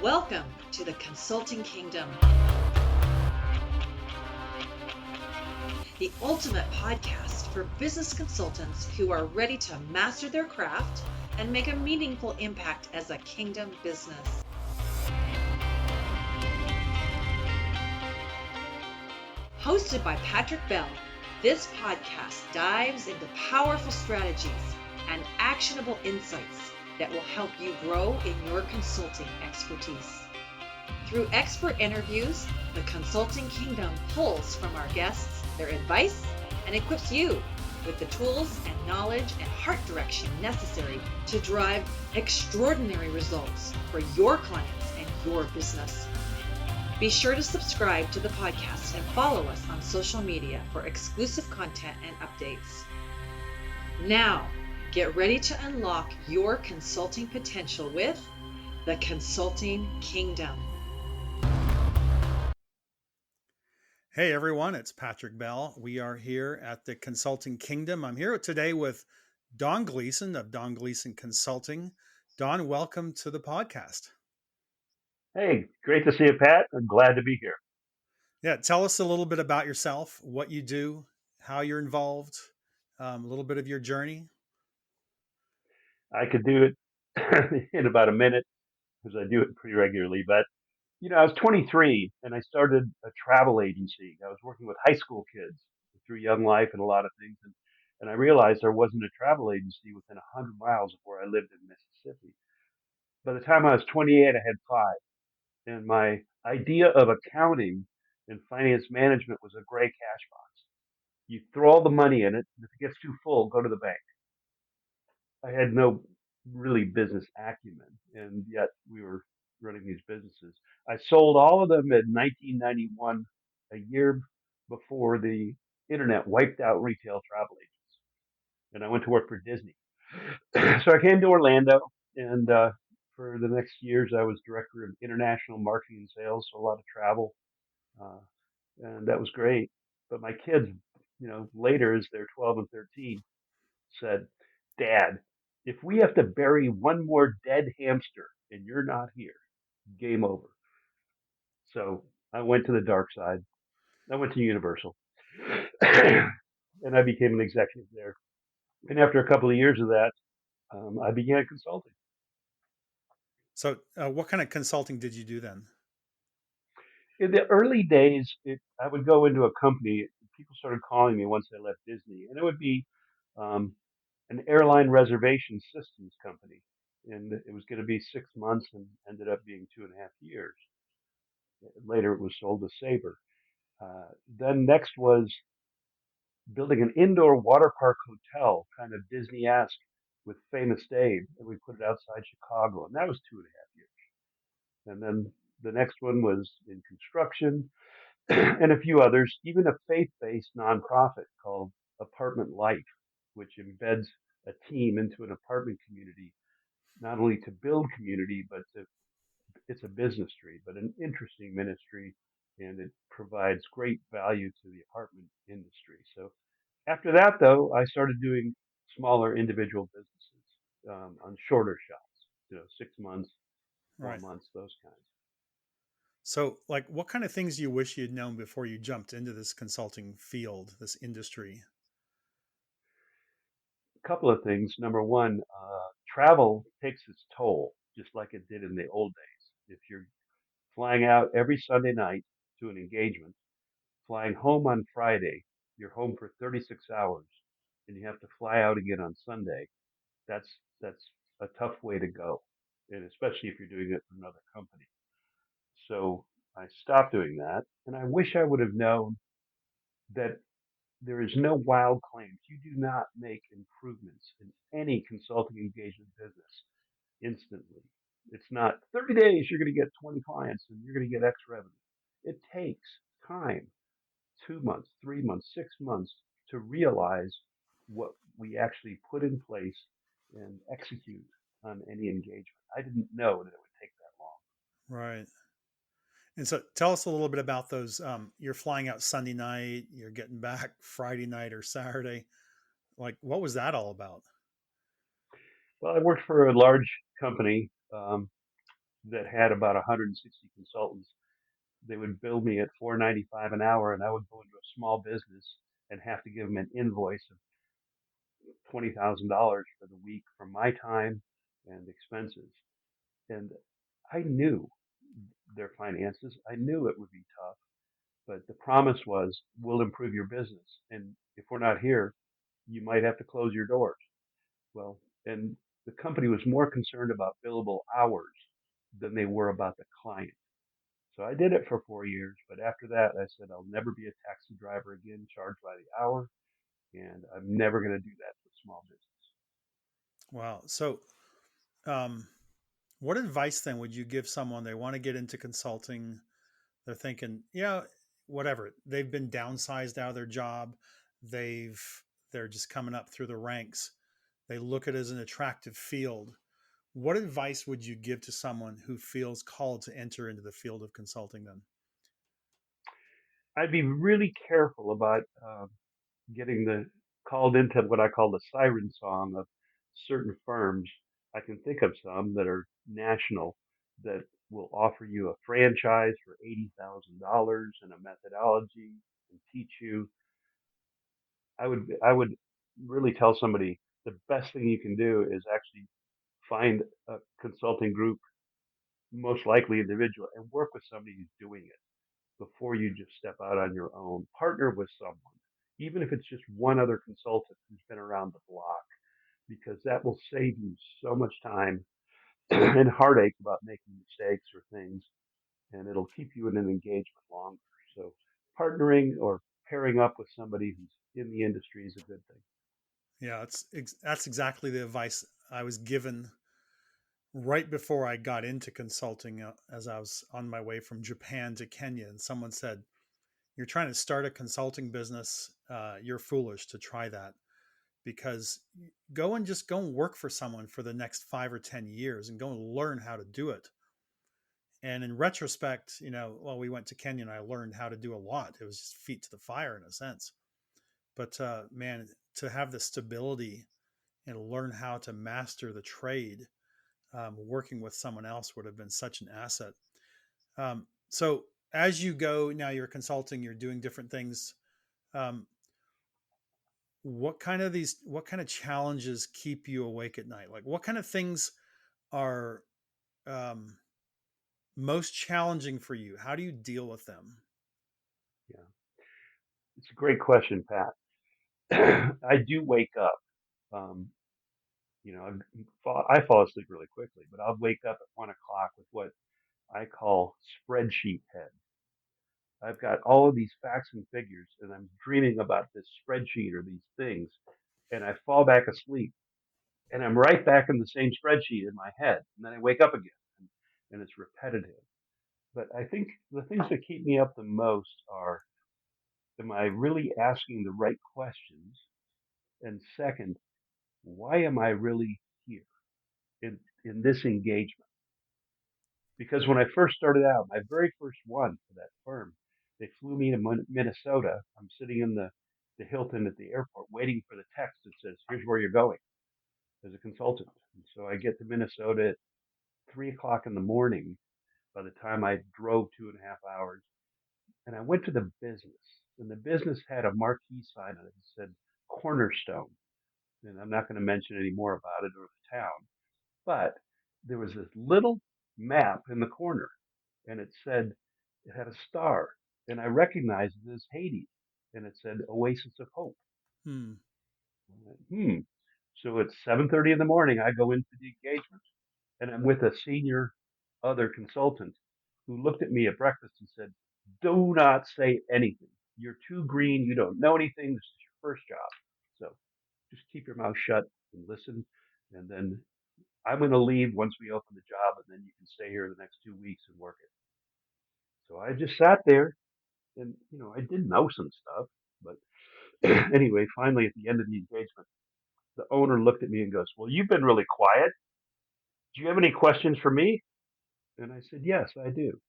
Welcome to the Consulting Kingdom, the ultimate podcast for business consultants who are ready to master their craft and make a meaningful impact as a kingdom business. Hosted by Patrick Bell, this podcast dives into powerful strategies and actionable insights that will help you grow in your consulting expertise. Through expert interviews, the Consulting Kingdom pulls from our guests their advice and equips you with the tools and knowledge and heart direction necessary to drive extraordinary results for your clients and your business. Be sure to subscribe to the podcast and follow us on social media for exclusive content and updates. Now, get ready to unlock your consulting potential with the Consulting Kingdom. Hey everyone, it's Patrick Bell. We are here at the Consulting Kingdom. I'm here today with Don Gleason of Don Gleason Consulting. Don, welcome to the podcast. Hey, great to see you, Pat. I'm glad to be here. Yeah, tell us a little bit about yourself, what you do, how you're involved, a little bit of your journey. I could do it in about a minute because I do it pretty regularly. But, I was 23 and I started a travel agency. I was working with high school kids through Young Life and a lot of things. And I realized there wasn't a travel agency within 100 miles of where I lived in Mississippi. By the time I was 28, I had five. And my idea of accounting and finance management was a gray cash box. You throw all the money in it, and if it gets too full, go to the bank. I had no really business acumen, and yet we were running these businesses. I sold all of them in 1991, a year before the internet wiped out retail travel agents, and I went to work for Disney. So I came to Orlando, and for the next years, I was director of international marketing and sales, so a lot of travel, uh, and that was great. But my kids, later as they're 12 and 13, said, Dad, if we have to bury one more dead hamster and you're not here, game over. So I went to the dark side. I went to Universal and I became an executive there. And after a couple of years of that, I began consulting. So what kind of consulting did you do then? In the early days, I would go into a company. People started calling me once I left Disney, and it would be um, an airline reservation systems company. And it was going to be 6 months and ended up being 2.5 years. Later, it was sold to Sabre. Then next was building an indoor water park hotel, kind of Disney-esque, with Famous Dave, and we put it outside Chicago, and that was 2.5 years. And then the next one was in construction, and a few others, even a faith-based nonprofit called Apartment Life, which embeds a team into an apartment community, not only to build community, but it's a ministry, but an interesting ministry, and it provides great value to the apartment industry. So after that, though, I started doing smaller individual businesses on shorter shots, 6 months, four Right. months, those kinds. So what kind of things do you wish you'd known before you jumped into this consulting field, this industry? A couple of things. Number one, travel takes its toll, just like it did in the old days. If you're flying out every Sunday night to an engagement, flying home on Friday, you're home for 36 hours, and you have to fly out again on Sunday. That's a tough way to go, and especially if you're doing it for another company. So I stopped doing that, and I wish I would have known that there is no wild claims. You do not make improvements in any consulting engagement business instantly. It's not 30 days, you're going to get 20 clients and you're going to get X revenue. It takes time, 2 months, 3 months, 6 months to realize what we actually put in place and execute on any engagement. I didn't know that it would take that long. Right. And so tell us a little bit about those. You're flying out Sunday night, you're getting back Friday night or Saturday. What was that all about? Well, I worked for a large company, that had about 160 consultants. They would bill me at 4.95 an hour, and I would go into a small business and have to give them an invoice of $20,000 for the week from my time and expenses. And I knew their finances. I knew it would be tough, but the promise was we'll improve your business. And if we're not here, you might have to close your doors. Well, and the company was more concerned about billable hours than they were about the client. So I did it for 4 years, but after that, I said I'll never be a taxi driver again, charged by the hour, and I'm never going to do that for small business. Wow. So, um, what advice then would you give someone they want to get into consulting? They're thinking, yeah, whatever. They've been downsized out of their job. They've they're just coming up through the ranks. They look at it as an attractive field. What advice would you give to someone who feels called to enter into the field of consulting then? I'd be really careful about getting the called into what I call the siren song of certain firms. I can think of some that are national that will offer you a franchise for $80,000 and a methodology and teach you. I would really tell somebody the best thing you can do is actually find a consulting group, most likely individual, and work with somebody who's doing it before you just step out on your own. Partner with someone, even if it's just one other consultant who's been around the block, because that will save you so much time and heartache about making mistakes or things, and it'll keep you in an engagement longer. So, partnering or pairing up with somebody who's in the industry is a good thing. Yeah, that's exactly the advice I was given right before I got into consulting, as I was on my way from Japan to Kenya. And someone said, "You're trying to start a consulting business. You're foolish to try that, because go and work for someone for the next 5 or 10 years and go and learn how to do it." And in retrospect, well, we went to Kenya and I learned how to do a lot. It was just feet to the fire in a sense. But man, to have the stability and learn how to master the trade, working with someone else would have been such an asset. So as you go now, you're consulting, you're doing different things. Um, what kind of challenges keep you awake at night? Like, what kind of things are um, most challenging for you? How do you deal with them? Yeah, it's a great question, Pat. I do wake up. Um, I fall asleep really quickly, but I'll wake up at 1 o'clock with what I call spreadsheet head. I've got all of these facts and figures, and I'm dreaming about this spreadsheet or these things, and I fall back asleep, and I'm right back in the same spreadsheet in my head, and then I wake up again, and it's repetitive. But I think the things that keep me up the most are: am I really asking the right questions? And second, why am I really here in this engagement? Because when I first started out, my very first one for that firm, they flew me to Minnesota. I'm sitting in the Hilton at the airport waiting for the text that says, "Here's where you're going," as a consultant. And so I get to Minnesota at 3 o'clock in the morning by the time I drove 2.5 hours. And I went to the business, and the business had a marquee sign on it that said Cornerstone. And I'm not going to mention any more about it or the town, but there was this little map in the corner, and it said it had a star, and I recognized it as Haiti, and it said Oasis of Hope. Hmm. I went, So it's 7:30 in the morning. I go into the engagement, and I'm with a senior other consultant who looked at me at breakfast and said, "Do not say anything. You're too green. You don't know anything. This is your first job. So just keep your mouth shut and listen. And then I'm going to leave once we open the job, and then you can stay here the next 2 weeks and work it." So I just sat there, and I did know some stuff, but anyway, finally at the end of the engagement, the owner looked at me and goes, "Well, you've been really quiet. Do you have any questions for me?" And I said, "Yes, I do.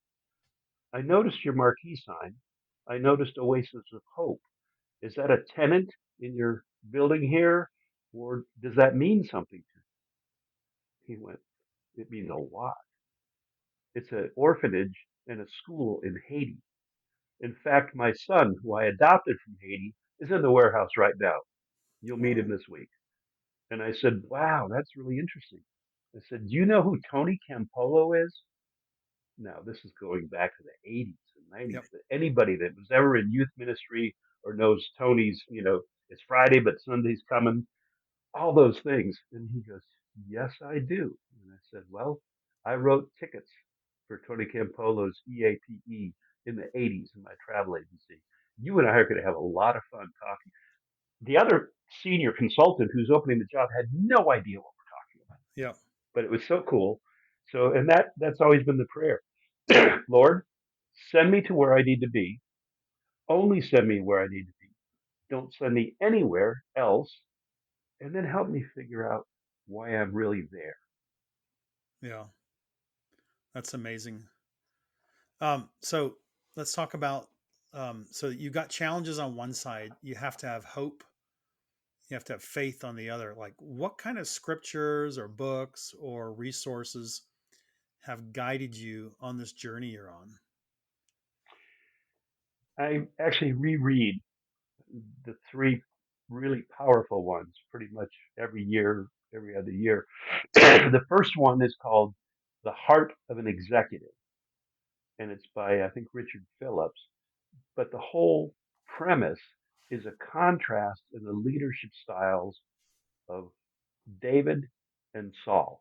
I noticed your marquee sign. I noticed Oasis of Hope. Is that a tenant in your building here, or does that mean something to you?" He went, "It means a lot." It's an orphanage and a school in Haiti. In fact, my son, who I adopted from Haiti, is in the warehouse right now. You'll meet him Wow. this week. And I said, wow, that's really interesting. I said, do you know who Tony Campolo is? Now, this is going back to the 80s and 90s. Yep. But anybody that was ever in youth ministry or knows Tony's, it's Friday, but Sunday's coming, all those things. And he goes, yes, I do. And I said, well, I wrote tickets for Tony Campolo's EAPE in the 80s in my travel agency. You and I are going to have a lot of fun talking. The other senior consultant who's opening the job had no idea what we're talking about, Yep. but it was so cool. So, and that's always been the prayer. Lord, send me to where I need to be. Only send me where I need to be. Don't send me anywhere else. And then help me figure out why I'm really there. Yeah. That's amazing. So let's talk about, so you got challenges on one side, you have to have hope, you have to have faith on the other. Like, what kind of scriptures or books or resources have guided you on this journey you're on? I actually reread the three really powerful ones pretty much every year, every other year. The first one is called The Heart of an Executive, and it's by, I think, Richard Phillips. But the whole premise is a contrast in the leadership styles of David and Saul.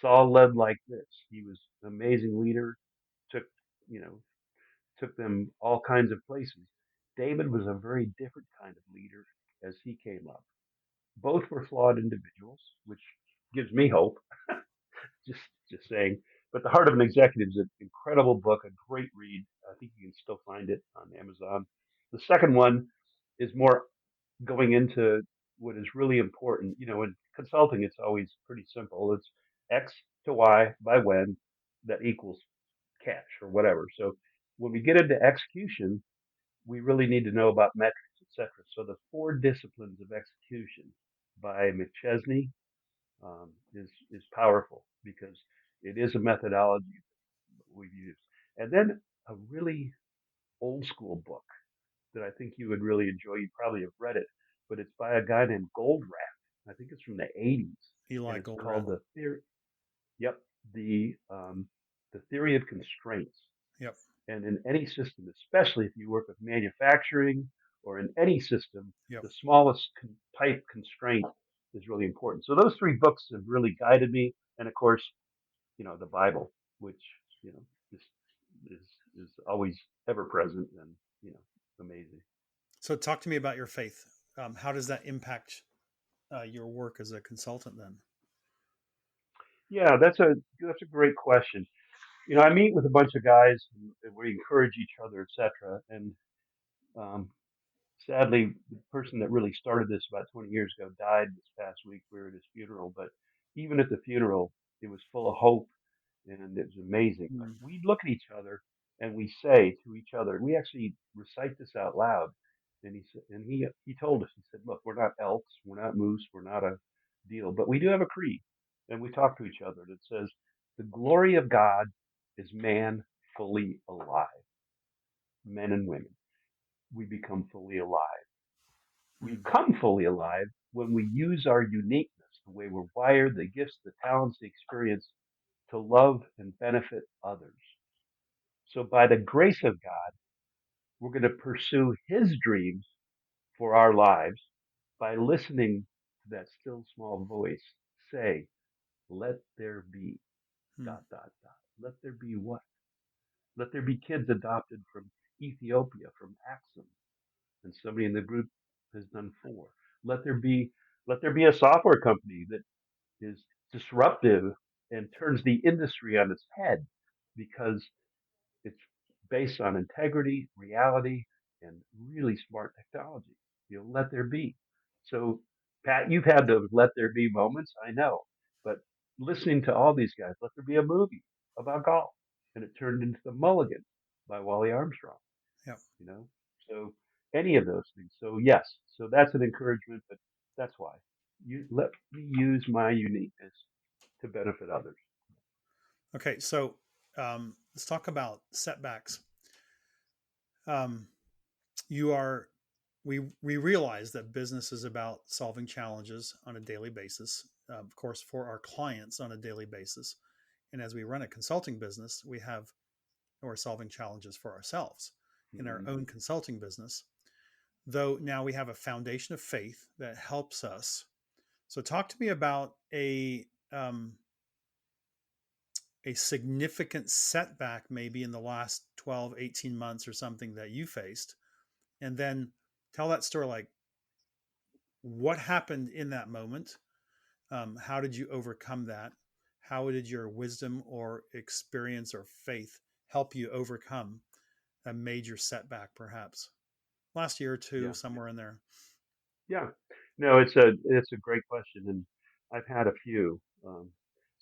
Saul led like this. He was an amazing leader, took, you know, took them all kinds of places. David was a very different kind of leader as he came up. Both were flawed individuals, which gives me hope. Just just saying. But The Heart of an Executive is an incredible book, a great read. I think you can still find it on Amazon. The second one is more going into what is really important. In consulting, it's always pretty simple. It's X to Y by when that equals cash or whatever. So when we get into execution, we really need to know about metrics, etc. So the four disciplines of execution by McChesney is powerful because it is a methodology that we've used. And then a really old school book that I think you would really enjoy. You probably have read it, but it's by a guy named Goldratt. I think it's from the 80s, and Eli it's called Goldratt. the theory. Yep, the theory of constraints. Yep. And in any system, especially if you work with manufacturing or in any system, Yep. the smallest type constraint is really important. So those three books have really guided me, and of course, the Bible, which is is is always ever present and amazing. So talk to me about your faith. How does that impact your work as a consultant then? Yeah, that's a great question. I meet with a bunch of guys and we encourage each other, etc. And um, sadly, the person that really started this about 20 years ago died this past week. We were at his funeral, but even at the funeral, it was full of hope and it was amazing. Like Mm. we look at each other and we say to each other, we actually recite this out loud. And he told us, he said, look, we're not elks, we're not moose, we're not a deal, but we do have a creed. And we talk to each other that says, the glory of God is man fully alive, men and women. We become fully alive. We Mm. become fully alive when we use our uniqueness, the way we're wired, the gifts, the talents, the experience to love and benefit others. So, by the grace of God, we're going to pursue His dreams for our lives by listening to that still small voice say, let there be, Mm. dot, dot, dot. Let there be what? Let there be kids adopted from Ethiopia, from Axum, and somebody in the group has done four. Let there be, let there be a software company that is disruptive and turns the industry on its head because it's based on integrity, reality, and really smart technology. Let there be. So, Pat, you've had those let there be moments, I know, but listening to all these guys, let there be a movie about golf, and it turned into The Mulligan by Wally Armstrong. Yep. You know, so any of those things. So yes, so that's an encouragement, but that's why you let me use my uniqueness to benefit others. Okay. So Let's talk about setbacks. Um, you are we realize that business is about solving challenges on a daily basis, of course, for our clients on a daily basis. And as we run a consulting business, we're solving challenges for ourselves in our Hmm. own consulting business. Though now we have a foundation of faith that helps us. So, talk to me about a significant setback maybe in the last 12, 18 months or something that you faced, and then tell that story, like what happened in that moment. How did you overcome that? How did your wisdom or experience or faith help you overcome a major setback, perhaps last year or two, Yeah, somewhere in there? yeah. No, it's a great question, and I've had a few.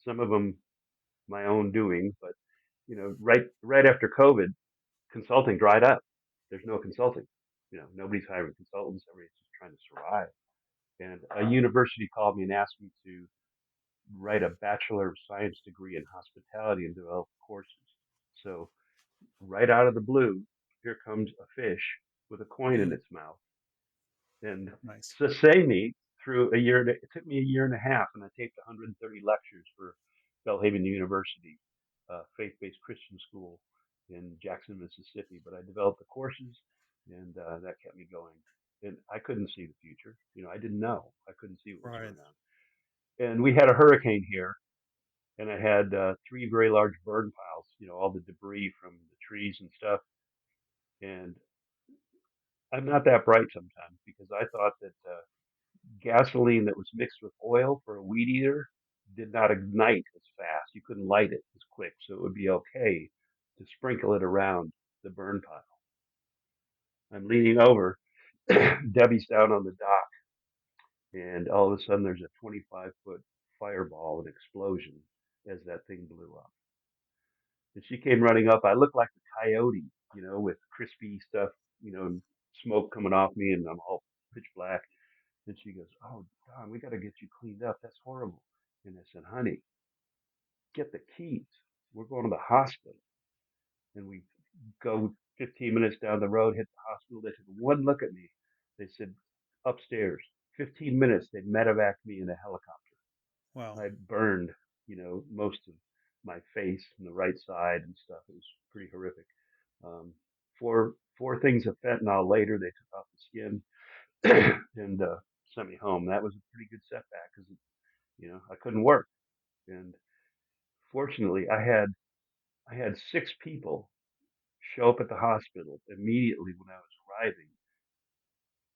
Some of them my own doing, but right after COVID, consulting dried up. There's no consulting. Nobody's hiring consultants. Everybody's just trying to survive. And a university called me and asked me to write a Bachelor of Science degree in hospitality and develop courses. So right out of the blue, here comes a fish with a coin in Mm, its mouth and nice. sustained me through a year. It took me a year and a half, and I taped 130 lectures for Belhaven University, faith-based Christian school in Jackson, Mississippi. But I developed the courses, and that kept me going. And I couldn't see the future. I didn't know. I couldn't see what was Right. going on. And we had a hurricane here, and I had three very large burn piles. All the debris from the trees and stuff. And I'm not that bright sometimes because I thought that gasoline that was mixed with oil for a weed eater did not ignite as fast. You couldn't light it as quick, so it would be okay to sprinkle it around the burn pile. I'm leaning over. Debbie's down on the dock, and all of a sudden there's a 25-foot fireball, an explosion as that thing blew up. And she came running up. I looked like a coyote, with crispy stuff, and smoke coming off me, and I'm all pitch black. And she goes, "Oh, Don, we got to get you cleaned up. That's horrible." And I said, "Honey, get the keys. We're going to the hospital." And we go 15 minutes down the road, hit the hospital. They took one look at me. They said, "Upstairs." 15 minutes, they medevac me in a helicopter. Wow. I burned, most of my face and the right side and stuff. It was pretty horrific. Um, four things of fentanyl later, they took off the skin and sent me home. That was a pretty good setback because I couldn't work. And fortunately, I had six people show up at the hospital immediately when I was arriving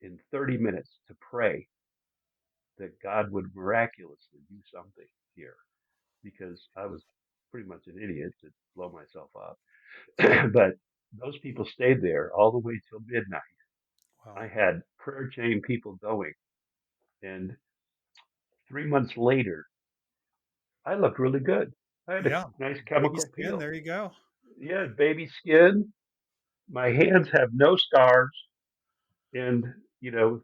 in 30 minutes to pray that God would miraculously do something here because I was pretty much an idiot to blow myself up. But those people stayed there all the way till midnight. I Wow. had prayer chain people going, and 3 months later, I looked really good. I had a Yeah. nice Baby chemical skin. peel. There you go. Yeah, baby skin. My hands have no scars, and you know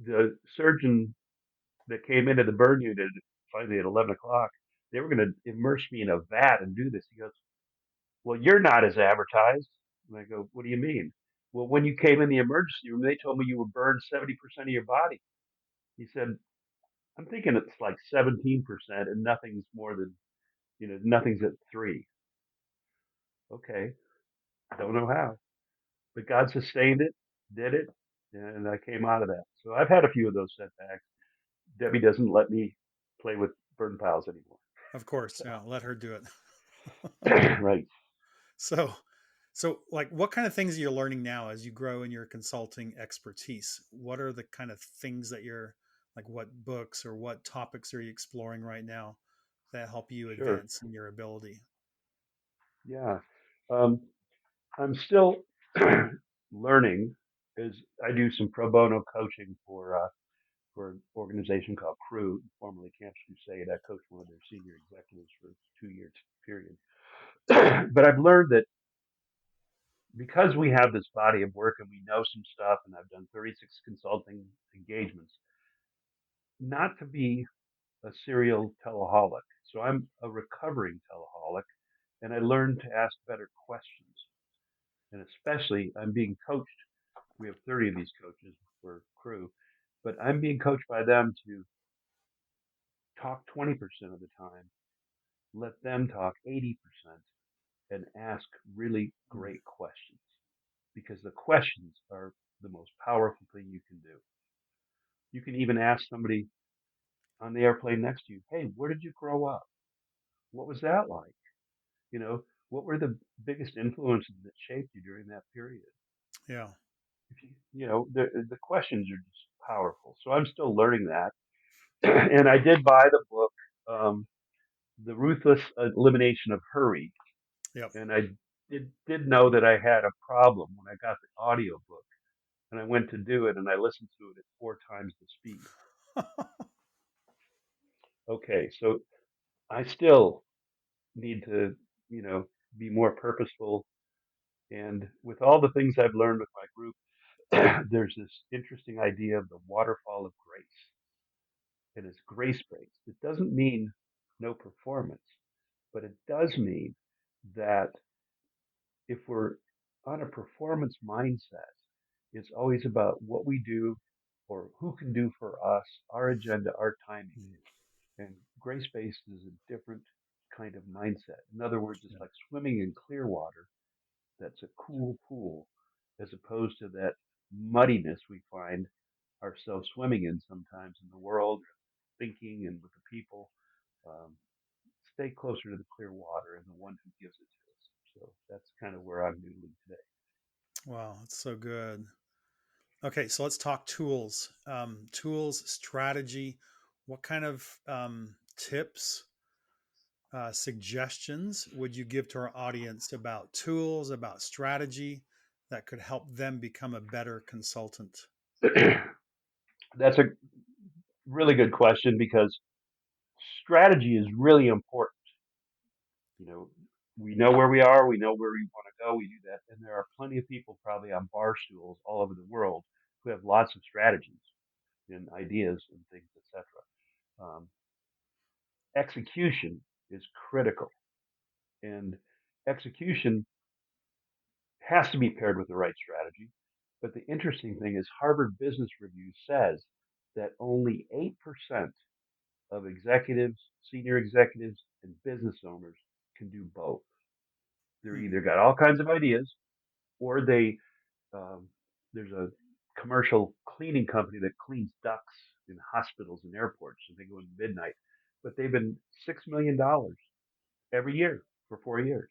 the surgeon that came into the burn unit finally at 11 o'clock, they were going to immerse me in a vat and do this. He goes, "Well, you're not as advertised." And I go, "What do you mean?" "Well, when you came in the emergency room, they told me you were burned 70% of your body." He said, "I'm thinking it's like 17%, and nothing's more than, nothing's at 3." Okay, I don't know how, but God sustained it, did it, and I came out of that. So I've had a few of those setbacks. Debbie doesn't let me play with burn piles anymore. Of course. So Yeah. Let her do it. right. So, like, what kind of things are you learning now as you grow in your consulting expertise? What are the kind of things that you're like? What books or what topics are you exploring right now that help you Sure. advance in your ability? Yeah. Um, I'm still learning as I do some pro bono coaching for an organization called Crew, formerly Campus Crusade. I coached one of their senior executives for a 2 year period. But I've learned that because we have this body of work and we know some stuff, and I've done 36 consulting engagements, not to be a serial teleholic. So I'm a recovering teleholic, and I learned to ask better questions. And especially, I'm being coached. We have 30 of these coaches for crew, but I'm being coached by them to talk 20% of the time, let them talk 80%, and ask really Mm. great questions because the questions are the most powerful thing you can do. You can even ask somebody on the airplane next to you, hey, where did you grow up? What was that like? You know, what were the biggest influences that shaped you during that period? Yeah. If the questions are just powerful. So I'm still learning that. And I did buy the book, um, The Ruthless Elimination of Hurry. Yep. And I did know that I had a problem when I got the audio book. And I went to do it and I listened to it at 4 times the speed. Okay, so I still need to, you know, be more purposeful. And with all the things I've learned with my group, there's this interesting idea of the waterfall of grace. And it's grace based. It doesn't mean no performance, but it does mean that if we're on a performance mindset, it's always about what we do or who can do for us, our agenda, our timing. Mm. And grace based is a different kind of mindset. In other words, it's Yeah. like swimming in clear water that's a cool pool, as opposed to that muddiness we find ourselves swimming in sometimes in the world, thinking and with the people. Um, Stay closer to the clear water and the one who gives it to us. So that's kind of where I'm noodling today. Wow, that's so good. Okay, so let's talk tools. Tools, strategy. What kind of tips, suggestions would you give to our audience about tools, about strategy that could help them become a better consultant? That's a really good question because strategy is really important. You know, we know where we are, we know where we want to go, we do that. And there are plenty of people probably on bar stools all over the world who have lots of strategies and ideas and things, etc. Um, Execution is critical, and execution has to be paired with the right strategy. But the interesting thing is, Harvard Business Review says that only 8% of executives, senior executives, and business owners can do both. They're Hmm. either got all kinds of ideas, or um, there's a commercial cleaning company that cleans ducts in hospitals and airports, and they go in midnight. But they've been $6 million every year for 4 years.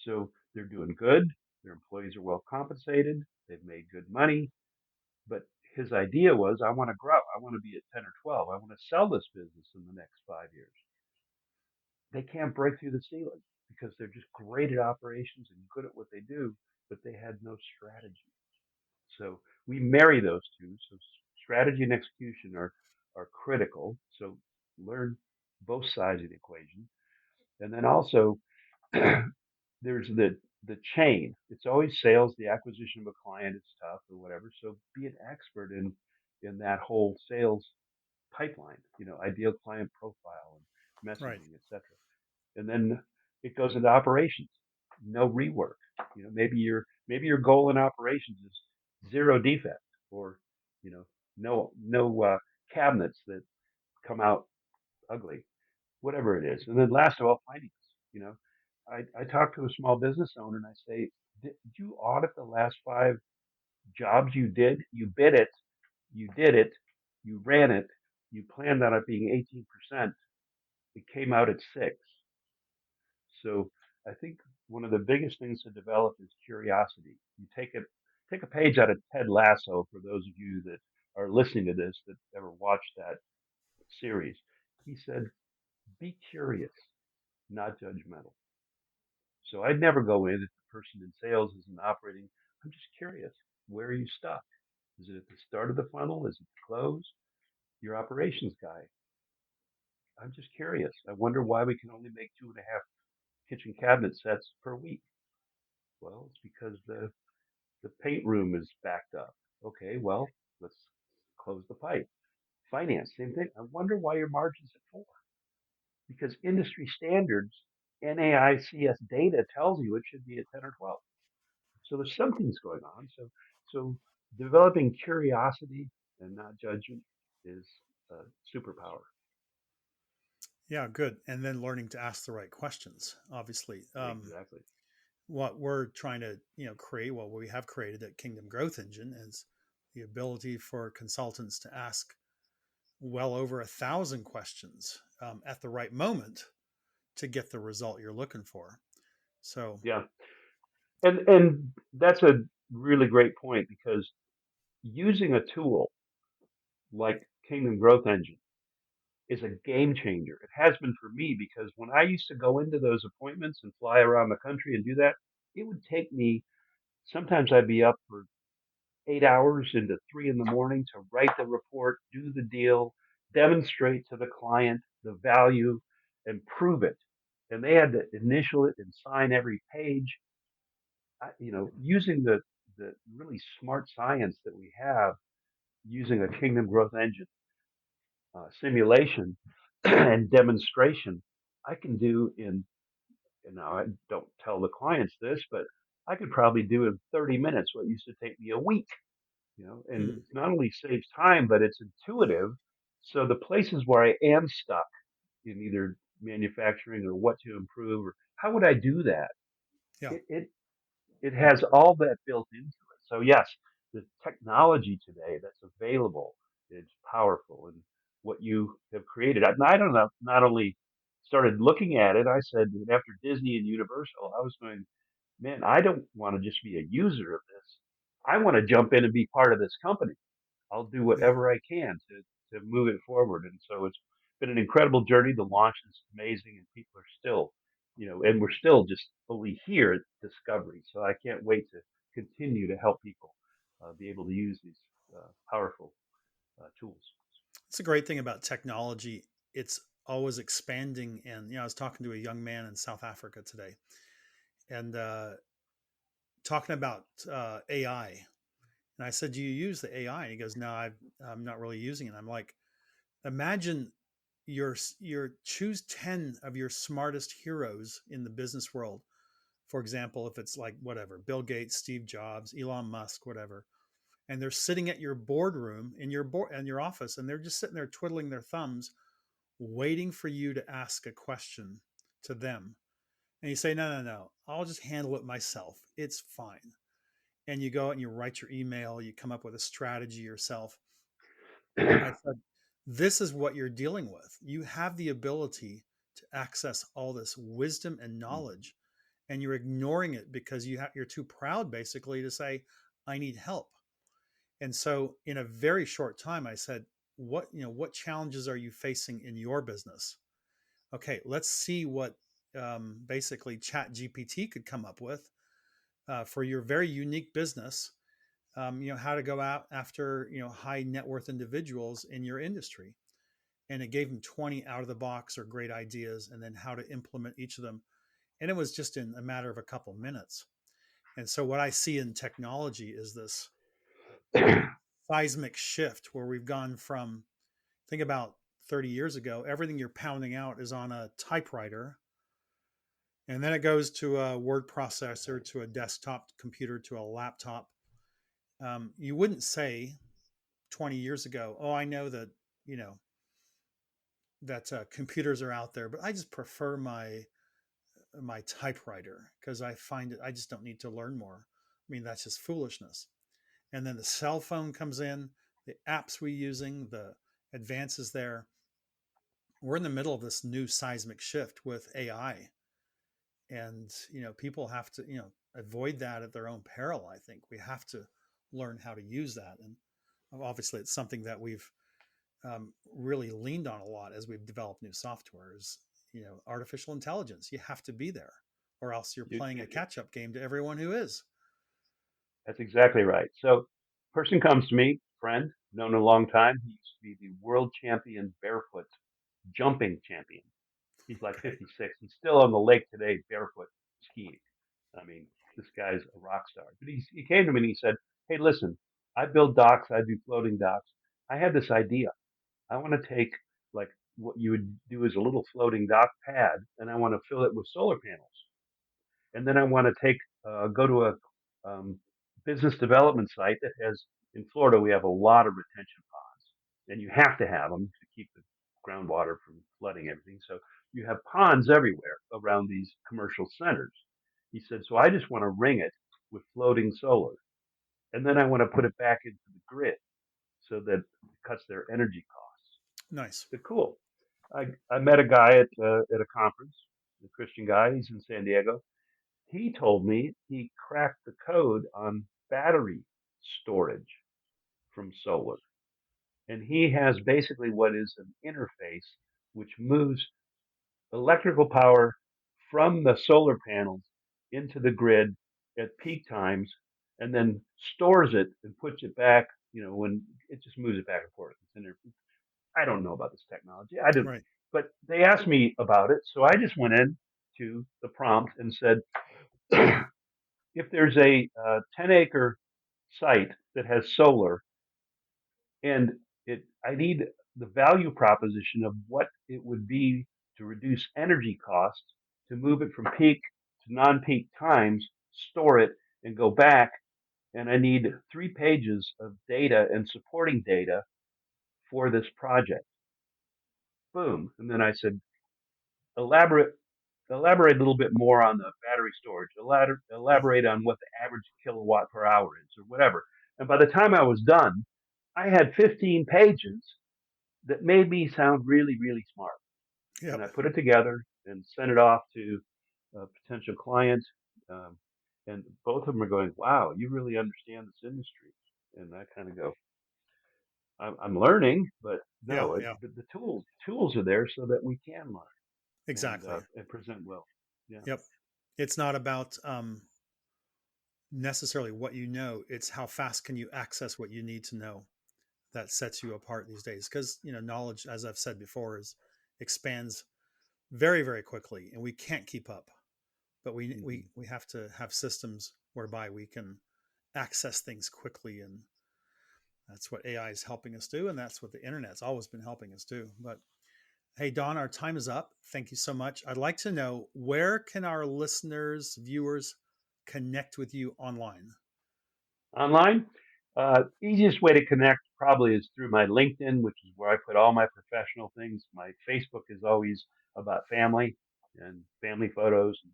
So they're doing good. Their employees are well compensated. They've made good money. But his idea was, I want to grow. I want to be at 10 or 12. I want to sell this business in the next 5 years. They can't break through the ceiling because they're just great at operations and good at what they do, but they had no strategy. So we marry those two. So strategy and execution are critical. So learn both sides of the equation. And then also there's the chain. It's always sales. The acquisition of a client is tough or whatever. So be an expert in that whole sales pipeline. You know, ideal client profile and Right. messaging, etc. And then it goes into operations. No rework. You know, maybe your goal in operations is zero defect, or you know, no cabinets that come out ugly, whatever it is. And then last of all, finance. You know, I talk to a small business owner and I say, did you audit the last 5 jobs you did? You bid it, you did it, you ran it, you planned on it being 18%. It came out at 6. So I think one of the biggest things to develop is curiosity. You take a page out of Ted Lasso for those of you that are listening to this that ever watched that series. He said, be curious, not judgmental. So I'd never go in if the person in sales isn't operating. I'm just curious. Where are you stuck? Is it at the start of the funnel? Is it the close? Your operations guy. I'm just curious. I wonder why we can only make 2.5 kitchen cabinet sets per week. Well, it's because the paint room is backed up. Okay, well, let's close the pipe. Finance, same thing. I wonder why your margin's at 4. Because industry standards NAICS data tells you it should be at 10 or 12. So there's something's going on. So developing curiosity and not judgment is a superpower. Yeah, good. And then learning to ask the right questions. Obviously, Exactly. what we're trying to create, what we have created at Kingdom Growth Engine, is the ability for consultants to ask well over 1,000 questions at the right moment to get the result you're looking for. So Yeah. And that's a really great point because using a tool like Kingdom Growth Engine is a game changer. It has been for me because when I used to go into those appointments and fly around the country and do that, it would take me, sometimes I'd be up for 8 hours into 3 in the morning to write the report, do the deal, demonstrate to the client the value, and prove it. And they had to initial it and sign every page. Using the really smart science that we have, using a Kingdom Growth Engine simulation and demonstration, I can do in, I don't tell the clients this, but I could probably do in 30 minutes what used to take me a week. And mm, it not only saves time, but it's intuitive. So the places where I am stuck in either manufacturing or what to improve or how would I do that, yeah, it has all that built into it. So yes, the technology today that's available is powerful, and what you have created. I don't know. Not only started looking at it, I said after Disney and Universal, I was going, man, I don't want to just be a user of this. I want to jump in and be part of this company. I'll do yeah. whatever I can to move it forward. And so it's been an incredible journey. The launch is amazing, and people are still, and we're still just fully here at Discovery. So I can't wait to continue to help people be able to use these powerful tools. It's a great thing about technology. It's always expanding. And I was talking to a young man in South Africa today, and talking about AI. And I said, "Do you use the AI?" And he goes, "No, I'm not really using it." I'm like, imagine your choose 10 of your smartest heroes in the business world. For example, if it's like whatever, Bill Gates, Steve Jobs, Elon Musk, whatever, and they're sitting at your boardroom in your office, and they're just sitting there twiddling their thumbs, waiting for you to ask a question to them. And you say, "No, no, no, I'll just handle it myself. It's fine." And you go out and you write your email, you come up with a strategy yourself. I said, this is what you're dealing with. You have the ability to access all this wisdom and knowledge, and you're ignoring it because you're too proud, basically, to say, "I need help." And so, in a very short time, I said, what challenges are you facing in your business? Okay, let's see what basically Chat GPT could come up with for your very unique business. How to go out after high net worth individuals in your industry. And it gave him 20 out of the box or great ideas, and then how to implement each of them. And it was just in a matter of a couple minutes. And so what I see in technology is this seismic shift where we've gone from, think about 30 years ago, everything you're pounding out is on a typewriter, and then it goes to a word processor, to a desktop computer, to a laptop. You wouldn't say 20 years ago, "Oh, I know that you know that computers are out there, but I just prefer my typewriter because I find it, I just don't need to learn more." I mean, that's just foolishness. And then the cell phone comes in, the apps we're using, the advances there. We're in the middle of this new seismic shift with AI. And, people have to, avoid that at their own peril. I think we have to learn how to use that. And obviously, it's something that we've really leaned on a lot as we've developed new softwares. Artificial intelligence, you have to be there, or else you're You- playing a catch-up game to everyone who is. that's exactly right. So, person comes to me, friend, known a long time. He used to be the world champion barefoot jumping champion. He's like Okay. 56. He's still on the lake today, barefoot skiing. I mean, this guy's a rock star. But he came to me and he said, "Hey, listen, I build docks. I do floating docks. I had this idea. I want to take like what you would do is a little floating dock pad, and I want to fill it with solar panels. And then I want to go to a um, business development site that has, in Florida, we have a lot of retention ponds, and you have to have them to keep the groundwater from flooding everything. So you have ponds everywhere around these commercial centers. He said, so I just want to ring it with floating solar, and then I want to put it back into the grid so that it cuts their energy costs. Nice. So cool. I met a guy at a conference, a Christian guy. He's in San Diego. He told me he cracked the code on battery storage from solar. And he has basically what is an interface which moves electrical power from the solar panels into the grid at peak times and then stores it and puts it back, when it just moves it back and forth. I don't know about this technology. I didn't, Right. but they asked me about it. So I just went in to the prompt and said, if there's a 10-acre site that has solar and I need the value proposition of what it would be to reduce energy costs, to move it from peak to non-peak times, store it and go back. And I need 3 pages of data and supporting data for this project. Boom. And then I said, elaborate a little bit more on the battery storage. Elaborate on what the average kilowatt per hour is, or whatever. And by the time I was done, I had 15 pages that made me sound really, really smart. Yep. And I put it together and sent it off to a potential client. And both of them are going, "Wow, you really understand this industry." And I kind of go, "I'm learning, but Yeah. no, Yeah. the tools are there so that we can learn Exactly. and present well." Yeah. Yep. It's not about necessarily what you know. It's how fast can you access what you need to know that sets you apart these days. Because knowledge, as I've said before, expands very, very quickly, and we can't keep up. But we have to have systems whereby we can access things quickly, and that's what AI is helping us do, and that's what the internet's always been helping us do. But hey, Don, our time is up. Thank you so much. I'd like to know, where can our listeners, viewers, connect with you online? Online, easiest way to connect probably is through my LinkedIn, which is where I put all my professional things. My Facebook is always about family and family photos and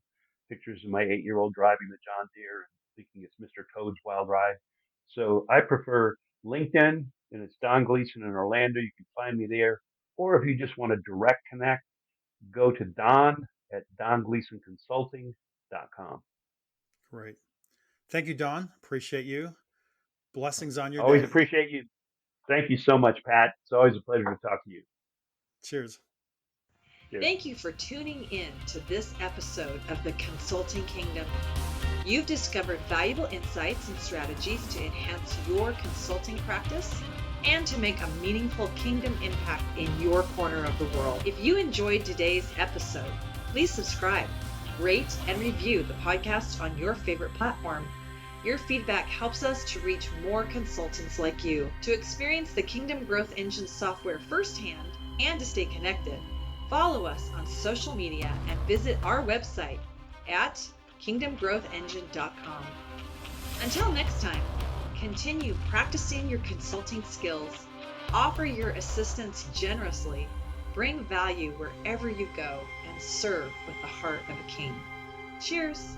pictures of my 8-year-old driving the John Deere and thinking it's Mr. Toad's Wild Ride. So I prefer LinkedIn, and it's Don Gleason in Orlando. You can find me there. Or if you just want to direct connect, go to Don at dongleasonconsulting.com. Great. Thank you, Don. Appreciate you. Blessings on your Always day. appreciate you. Thank you so much, Pat. It's always a pleasure to talk to you. Cheers. Cheers. Thank you for tuning in to this episode of the Consulting Kingdom. You've discovered valuable insights and strategies to enhance your consulting practice and to make a meaningful kingdom impact in your corner of the world. If you enjoyed today's episode, please subscribe, rate, and review the podcast on your favorite platform. Your feedback helps us to reach more consultants like you. To experience the Kingdom Growth Engine software firsthand and to stay connected, follow us on social media and visit our website at kingdomgrowthengine.com. Until next time, continue practicing your consulting skills, offer your assistance generously, bring value wherever you go, and serve with the heart of a king. Cheers!